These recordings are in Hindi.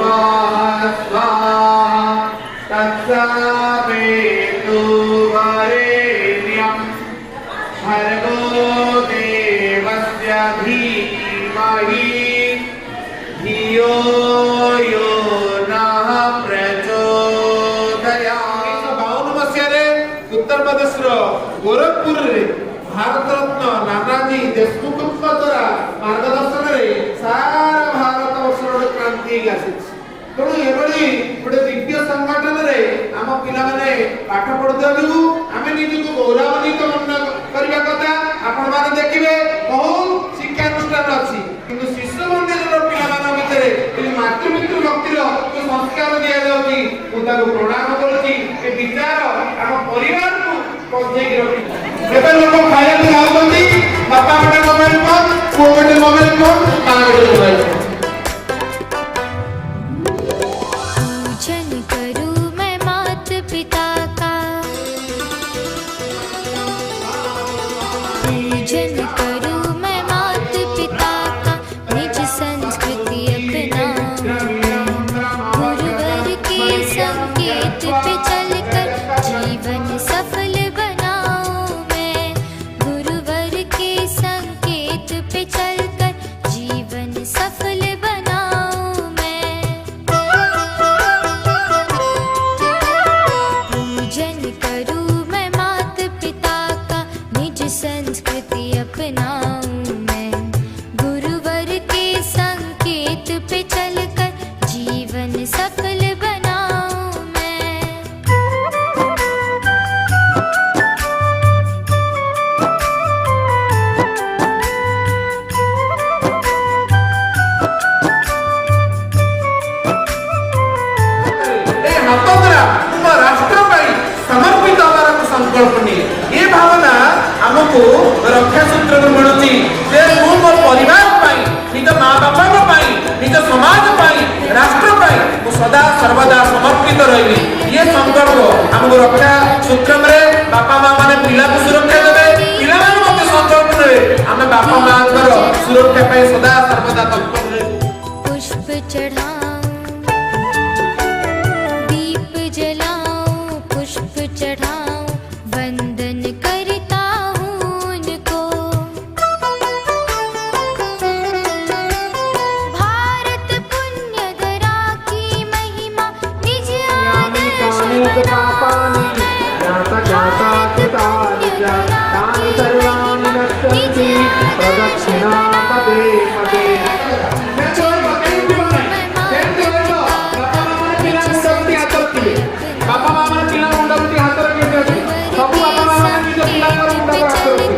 स्वाहा स्वाहा तत्सवितु वरेण्यं भर्गो देवस्य धीमहि धियो यो नः प्रचोदयात्। 1952 मसीह उत्तर प्रदेश गोरखपुर रे भारत रत्न नानाजी देशमुख द्वारा मार्गदर्शन रे सारा भारत वर्ष क्रांति आसी तेणु एभली गोटे दिव्य संगठन रे आम पिला माने पाठ पढ़ुवा जो आम निजको गौरवान्वित मन करने कथा आपण माने देखिबे बहुत शिक्षानुष्ठान अच्छी किंतु शिशु मंदिर पिला मान भितर मातृपितृ भक्तिर जो संस्कार दिया जाउची प्रणाम करुची ए विचार आम परिवार को पहुंचाई रखी एबे लोक खाया जाउछंती बापा गोटे मोबाइल फोन पुओ गोटे मोबाइल फोन मां गोटे मोबाइल फोन। पूजन करूं मैं माता पिता का, पूजन करूं मैं माता पिता का, निज संस्कृति अपनाऊं, गुरुवर के संकेत पे चलकर जीवन सफल बनाऊं मैं, गुरुवर के संकेत पे चलकर जीवन सफल बनाऊं मैं। पूजन करूं मैं माता पिता का, निज संस्कृति अपनाऊं मैं, गुरुवर के संकेत पे चलकर जीवन सफल बनाऊं मैं। ए हातोद्रा तुम राष्ट्र पाई समर्पित होवार संकल्प नहीं ये भावना हमको रक्षा सूत्र मिलुची जे मु मोर परिवार पाई निज माँ बापा पाई निज समाज पाई राष्ट्र पाई मु सदा सर्वदा समर्पित रही ये संकल्प हमको रक्षा सूत्र में बापा माँ माने पिला को सुरक्षा देवे पिला माने मते संकल्प नेबे आमे बापा माँ सुरक्षा पाई सदा सर्वदा तत्पर रही। पुष्प चढ़ाऊं, दीप जलाऊं, पुष्प चढ़ाऊं, वंदन करता हूँ उनको। भारत पुण्य धरा की महिमा निज आदर्श बनाऊं मैं। भारत पुण्य धरा की महिमा निज आदर्श बापा माँ पिला मुंडा हाथ रखी सब बापा माँ निज पिला मुंडा हाथ रखी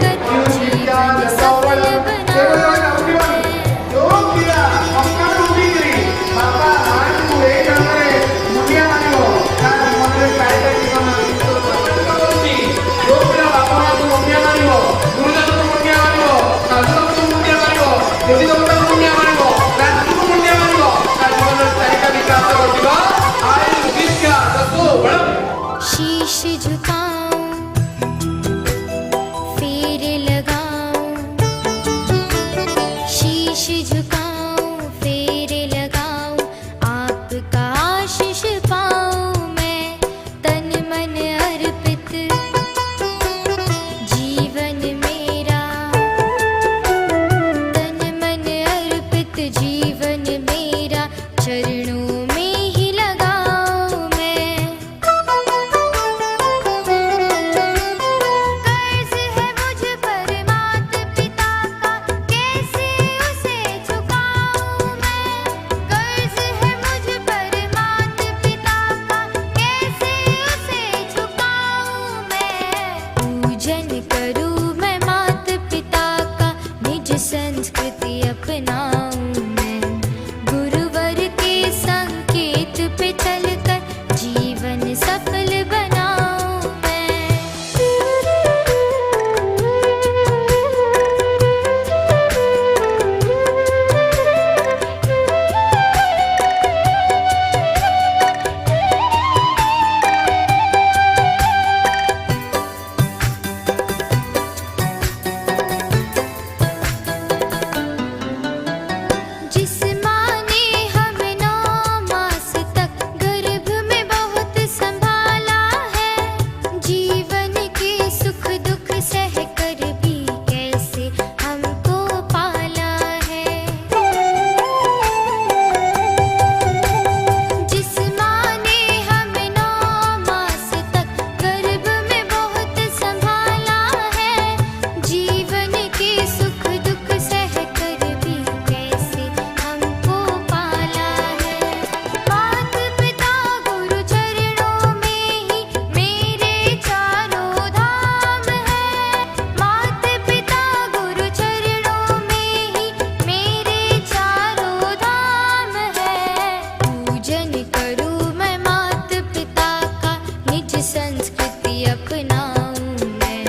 पूजन करूं मैं मात पिता का, निज संस्कृति अपनाऊं मैं,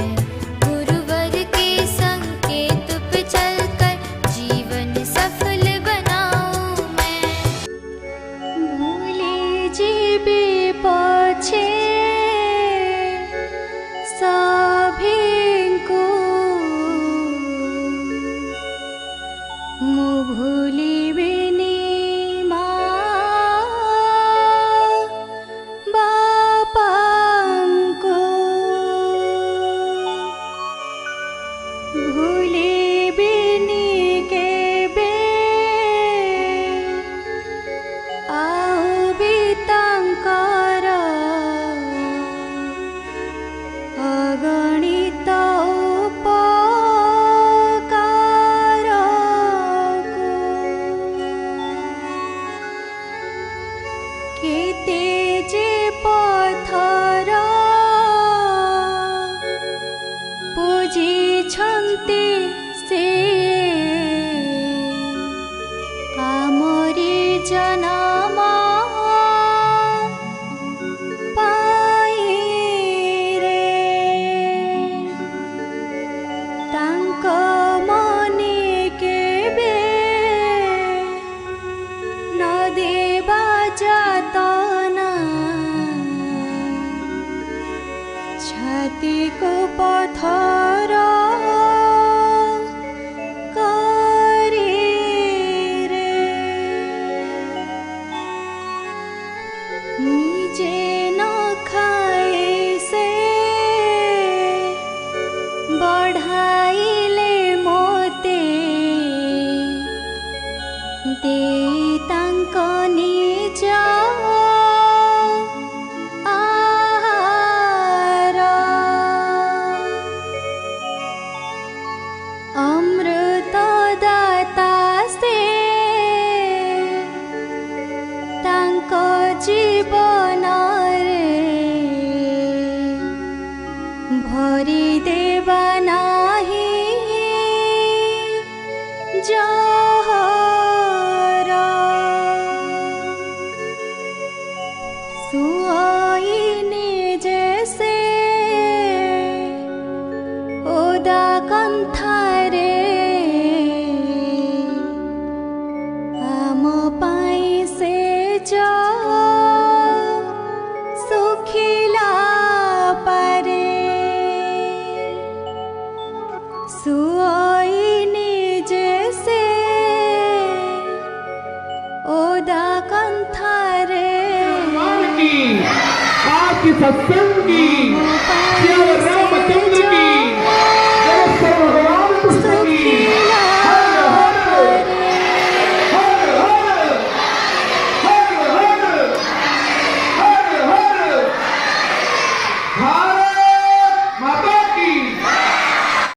गुरुवर के संकेत पे चलकर जीवन सफल बनाऊं मैं। भूले जीवे पछे सभिंको, मु भूलिबिनी माँ बापांको, भूलिबिनी केबे आहुबि तांकर अगणित उपकारको। केते जे पथर पूजिछन्ति से आमरि जनम पाई रे, तांक मने केबे न देबा जातना, छाती को पथर करी रे, निजे न खाए से बढ़ाइले मोते, दे तांक निज आहार। अमृत दाता से तांक जीवन रे भरी देवा नाही जहर। सुआईने जैसे ओदा कंथारे आम पाई से जा सुखिला पारे। सुआईने जैसे ओदा कंथारे आपकी सत्संग की